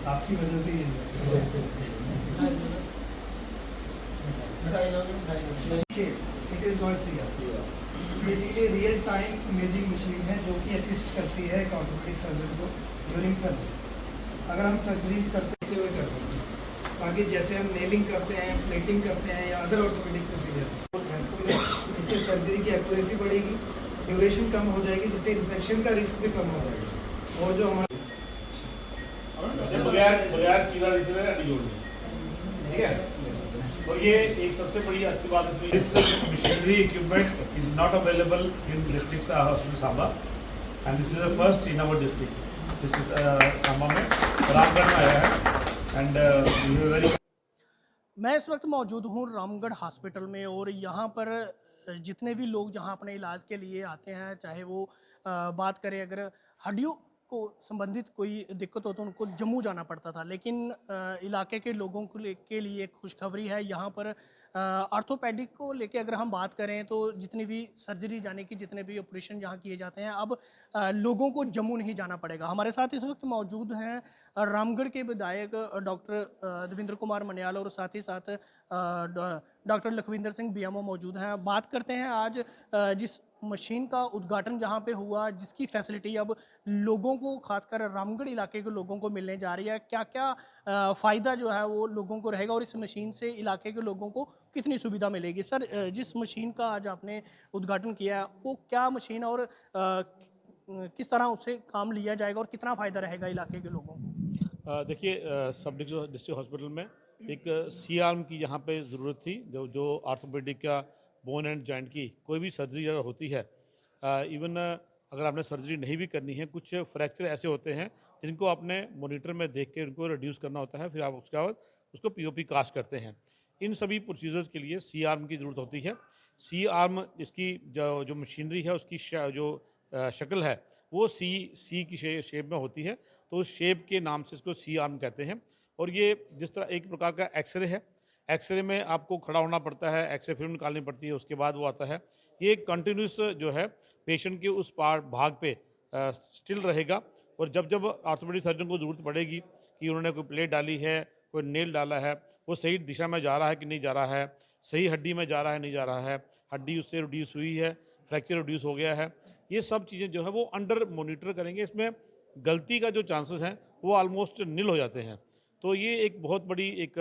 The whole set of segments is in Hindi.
आपकी वजह से ये it is not CR. Basically real time imaging machine है जो कि असिस्ट करती है ऑर्थोपेडिक सर्जन को ड्यूरिंग सर्जरी। अगर हम सर्जरीज करते हुए कर सकते हैं, बाकी जैसे हम नेलिंग करते हैं, प्लेटिंग करते हैं या अदर ऑर्थोपेडिक प्रोसीजर्स, बहुत हेल्पफुल है। इससे सर्जरी की एक्यूरेसी बढ़ेगी, ड्यूरेशन कम हो जाएगी, जिससे इन्फेक्शन का रिस्क भी कम हो जाएगा। और जो हमारे बगैर चीरा देते हड्डी जोड़नी, ठीक है। और ये एक सबसे बड़ी अच्छी बात इसमें, this machinery equipment is not available in district hospital Samba and this is the first in our district. This is Samba में रामगढ़ में आया है एंड वेरी। मैं इस वक्त मौजूद हूँ रामगढ़ हॉस्पिटल में और यहाँ पर जितने भी लोग जहाँ अपने इलाज के लिए आते हैं, चाहे वो बात करें अगर हड्डियों को संबंधित कोई दिक्कत हो तो उनको जम्मू जाना पड़ता था, लेकिन इलाके के लोगों के लिए एक खुशखबरी है। यहाँ पर ऑर्थोपेडिक को लेके अगर हम बात करें तो जितनी भी सर्जरी यानी कि जितने भी ऑपरेशन यहाँ किए जाते हैं अब लोगों को जम्मू नहीं जाना पड़ेगा। हमारे साथ इस वक्त मौजूद हैं रामगढ़ के विधायक डॉक्टर देवेंद्र कुमार मन्याल और साथ ही साथ डॉक्टर लखविंदर सिंह बीएमओ मौजूद हैं। बात करते हैं आज जिस मशीन का उद्घाटन जहां पे हुआ, जिसकी फैसिलिटी अब लोगों को, खासकर रामगढ़ इलाके के लोगों को मिलने जा रही है, क्या क्या फ़ायदा जो है वो लोगों को रहेगा और इस मशीन से इलाके के लोगों को कितनी सुविधा मिलेगी। सर, जिस मशीन का आज आपने उद्घाटन किया है वो क्या मशीन और किस तरह उससे काम लिया जाएगा और कितना फ़ायदा रहेगा इलाके के लोगों को? देखिए, सब डिस्ट्रिक्ट हॉस्पिटल में एक सी आर्म की यहाँ पे ज़रूरत थी, जो आर्थोपेडिक का बोन एंड जॉइंट की कोई भी सर्जरी अगर होती है, इवन अगर आपने सर्जरी नहीं भी करनी है, कुछ फ्रैक्चर ऐसे होते हैं जिनको आपने मॉनिटर में देख के उनको रिड्यूस करना होता है, फिर आप उसके बाद उसको पीओपी कास्ट करते हैं। इन सभी प्रोसीजर्स के लिए सी आर्म की ज़रूरत होती है। सी आर्म इसकी जो मशीनरी है उसकी जो शक्ल है वो सी की शेप में होती है, तो उस शेप के नाम से इसको सी आर्म कहते हैं। और ये जिस तरह एक प्रकार का एक्सरे है, एक्सरे में आपको खड़ा होना पड़ता है, एक्सरे फिल्म निकालनी पड़ती है, उसके बाद वो आता है। ये कंटिन्यूस जो है पेशेंट के उस भाग पे स्टिल रहेगा, और जब जब ऑर्थोपेडिक सर्जन को ज़रूरत पड़ेगी कि उन्होंने कोई प्लेट डाली है, कोई नेल डाला है, वो सही दिशा में जा रहा है कि नहीं जा रहा है, सही हड्डी में जा रहा है नहीं जा रहा है, हड्डी उससे रिड्यूस हुई है, फ्रैक्चर रिड्यूस हो गया है, ये सब चीज़ें जो है वो अंडर मॉनिटर करेंगे। इसमें गलती का जो चांसेस हैं वो ऑलमोस्ट नील हो जाते हैं। तो ये एक बहुत बड़ी एक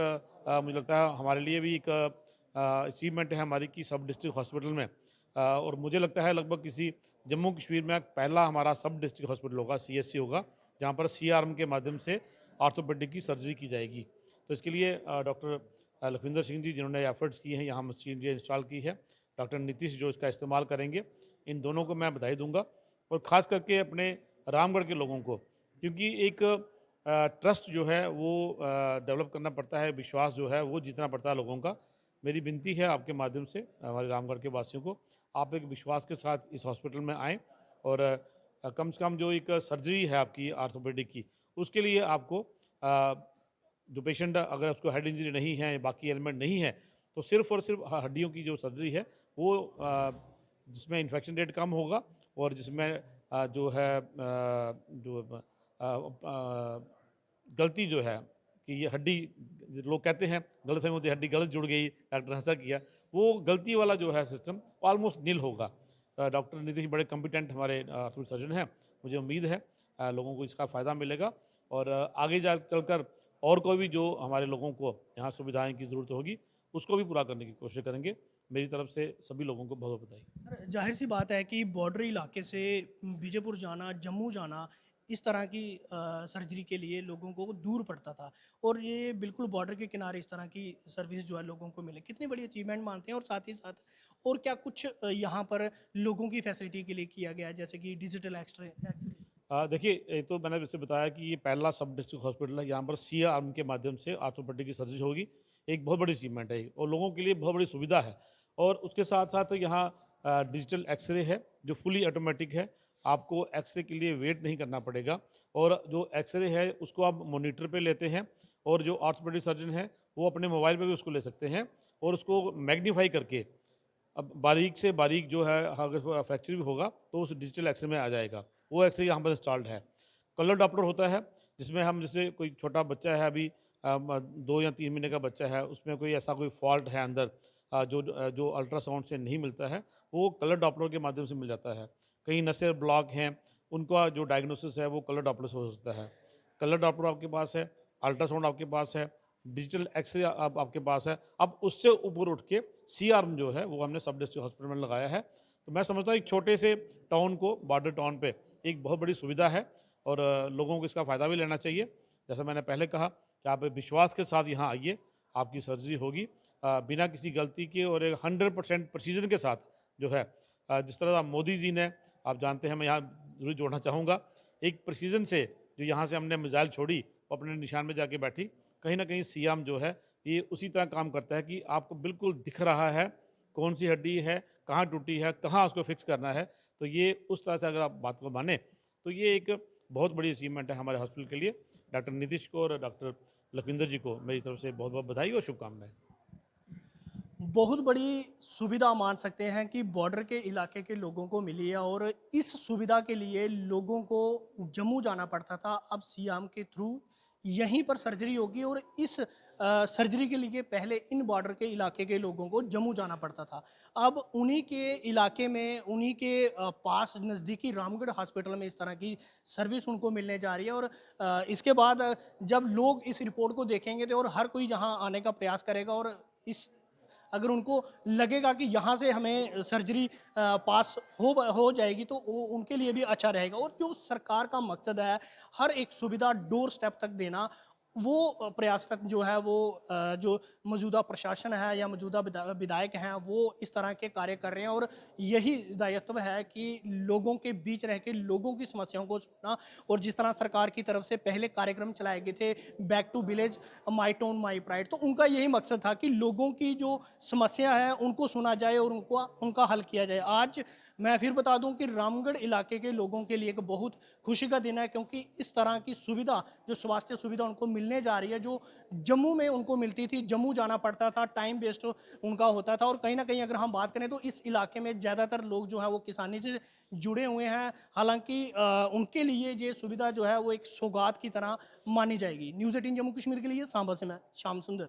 मुझे लगता है हमारे लिए भी एक अचीवमेंट है हमारी कि सब डिस्ट्रिक्ट हॉस्पिटल में, और मुझे लगता है लगभग किसी जम्मू कश्मीर में पहला हमारा सब डिस्ट्रिक्ट हॉस्पिटल होगा, सीएससी होगा, जहाँ पर सी आर्म के माध्यम से ऑर्थोपेडिक की सर्जरी की जाएगी। तो इसके लिए डॉक्टर लखविंदर सिंह जी जिन्होंने एफर्ट्स किए हैं, यहाँ मशीन ये इंस्टॉल की है, डॉक्टर नीतीश जो इसका इस्तेमाल करेंगे, इन दोनों को मैं बधाई दूंगा। और ख़ास करके अपने रामगढ़ के लोगों को, क्योंकि एक ट्रस्ट जो है वो डेवलप करना पड़ता है, विश्वास जो है वो जीतना पड़ता है लोगों का। मेरी विनती है आपके माध्यम से हमारे रामगढ़ के वासियों को, आप एक विश्वास के साथ इस हॉस्पिटल में आएँ और कम से कम जो एक सर्जरी है आपकी आर्थोपेडिक की, उसके लिए आपको जो पेशेंट अगर उसको हेड इंजरी नहीं है, बाकी एलिमेंट नहीं है, तो सिर्फ और सिर्फ हड्डियों की जो सर्जरी है वो जिसमें इन्फेक्शन रेट कम होगा और जिसमें जो है जो गलती जो है कि ये हड्डी, लोग कहते हैं गलत होती है, हड्डी गलत जुड़ गई, डॉक्टर ऐसा किया, वो गलती वाला जो है सिस्टम ऑलमोस्ट नील होगा। डॉक्टर नीतीश बड़े कॉम्पिटेंट हमारे ऑर्थोपेडिक सर्जन हैं, मुझे उम्मीद है लोगों को इसका फ़ायदा मिलेगा, और आगे जा चलकर और कोई भी जो हमारे लोगों को यहाँ सुविधाएं की ज़रूरत होगी उसको भी पूरा करने की कोशिश करेंगे। मेरी तरफ से सभी लोगों को बहुत बधाई। सर, जाहिर सी बात है कि बॉर्डर इलाके से बीजेपुर जाना, जम्मू जाना, इस तरह की सर्जरी के लिए लोगों को दूर पड़ता था, और ये बिल्कुल बॉर्डर के किनारे इस तरह की सर्विस जो है लोगों को मिले, कितनी बड़ी अचीवमेंट मानते हैं। और साथ ही साथ और क्या कुछ यहाँ पर लोगों की फैसिलिटी के लिए किया गया है, जैसे कि डिजिटल एक्सरे? देखिए, एक तो मैंने जैसे बताया कि ये पहला सब डिस्ट्रिक्ट हॉस्पिटल है, यहाँ पर सी आर्म के माध्यम से आर्थोपेडिक की सर्जरी होगी, एक बहुत बड़ी अचीवमेंट है और लोगों के लिए बहुत बड़ी सुविधा है। और उसके साथ साथ यहाँ डिजिटल एक्सरे है जो फुली ऑटोमेटिक है, आपको एक्सरे के लिए वेट नहीं करना पड़ेगा, और जो एक्सरे है उसको आप मॉनिटर पे लेते हैं, और जो ऑर्थोपेडिक सर्जन है वो अपने मोबाइल पे भी उसको ले सकते हैं और उसको मैग्नीफाई करके अब बारीक से बारीक जो है अगर फ्रैक्चर भी होगा तो उस डिजिटल एक्सरे में आ जाएगा। वो एक्सरे यहाँ पर इंस्टॉल्ड है। कलर डॉपलर होता है जिसमें हम जैसे कोई छोटा बच्चा है अभी 2 या 3 महीने का बच्चा है, उसमें कोई ऐसा कोई फॉल्ट है अंदर जो अल्ट्रासाउंड से नहीं मिलता है, वो कलर डॉपलर के माध्यम से मिल जाता है। कहीं नसें ब्लॉक हैं, उनका जो डायग्नोसिस है वो कलर डॉपलर से हो सकता है। कलर डॉपलर आपके पास है, अल्ट्रासाउंड आपके पास है, डिजिटल एक्सरे अब आपके पास है। अब उससे ऊपर उठ के सी आर्म जो है वो हमने सब डिस्ट्रिक्ट हॉस्पिटल में लगाया है। तो मैं समझता हूँ एक छोटे से टाउन को, बॉर्डर टाउन पे एक बहुत बड़ी सुविधा है और लोगों को इसका फ़ायदा भी लेना चाहिए। जैसा मैंने पहले कहा कि आप विश्वास के साथ यहाँ आइए, आपकी सर्जरी होगी बिना किसी गलती के और एक 100% प्रिसीजन के साथ जो है। जिस तरह मोदी जी ने, आप जानते हैं, मैं यहाँ ज़रूर जोड़ना चाहूँगा, एक प्रिसीजन से जो यहाँ से हमने मिसाइल छोड़ी वो अपने निशान में जाके बैठी, कहीं ना कहीं सीएम जो है ये उसी तरह काम करता है कि आपको बिल्कुल दिख रहा है कौन सी हड्डी है, कहाँ टूटी है, कहाँ उसको फिक्स करना है। तो ये उस तरह से अगर आप बात को माने तो ये एक बहुत बड़ी अचीवमेंट है हमारे हॉस्पिटल के लिए। डॉक्टर नीतीश को और डॉक्टर लखविंदर जी को मेरी तरफ से बहुत बहुत बधाई और शुभकामनाएं। बहुत बड़ी सुविधा मान सकते हैं कि बॉर्डर के इलाके के लोगों को मिली है और इस सुविधा के लिए लोगों को जम्मू जाना पड़ता था। अब सीएम के थ्रू यहीं पर सर्जरी होगी और इस सर्जरी के लिए पहले इन बॉर्डर के इलाके के लोगों को जम्मू जाना पड़ता था। अब उन्हीं के इलाके में, उन्हीं के पास नज़दीकी रामगढ़ हॉस्पिटल में इस तरह की सर्विस उनको मिलने जा रही है और इसके बाद जब लोग इस रिपोर्ट को देखेंगे तो और हर कोई यहाँ आने का प्रयास करेगा और इस अगर उनको लगेगा कि यहाँ से हमें सर्जरी पास हो जाएगी तो वो उनके लिए भी अच्छा रहेगा। और जो सरकार का मकसद है हर एक सुविधा डोर स्टेप तक देना, वो प्रयासरत जो है वो जो मौजूदा प्रशासन है या मौजूदा विधायक हैं वो इस तरह के कार्य कर रहे हैं और यही दायित्व है कि लोगों के बीच रह के लोगों की समस्याओं को सुनना। और जिस तरह सरकार की तरफ से पहले कार्यक्रम चलाए गए थे back to village, my town my pride, तो उनका यही मकसद था कि लोगों की जो समस्या है उनको सुना जाए और उनका हल किया जाए। आज मैं फिर बता दूं कि रामगढ़ इलाके के लोगों के लिए एक बहुत खुशी का दिन है क्योंकि इस तरह की सुविधा, जो स्वास्थ्य सुविधा उनको मिलने जा रही है, जो जम्मू में उनको मिलती थी, जम्मू जाना पड़ता था, टाइम वेस्ट उनका होता था। और कहीं ना कहीं अगर हम बात करें तो इस इलाके में ज़्यादातर लोग जो है वो किसानी से जुड़े हुए हैं। हालांकि उनके लिए ये सुविधा जो है वो एक सौगात की तरह मानी जाएगी। न्यूज़ 18 जम्मू कश्मीर के लिए सांबा से मैं श्याम सुंदर।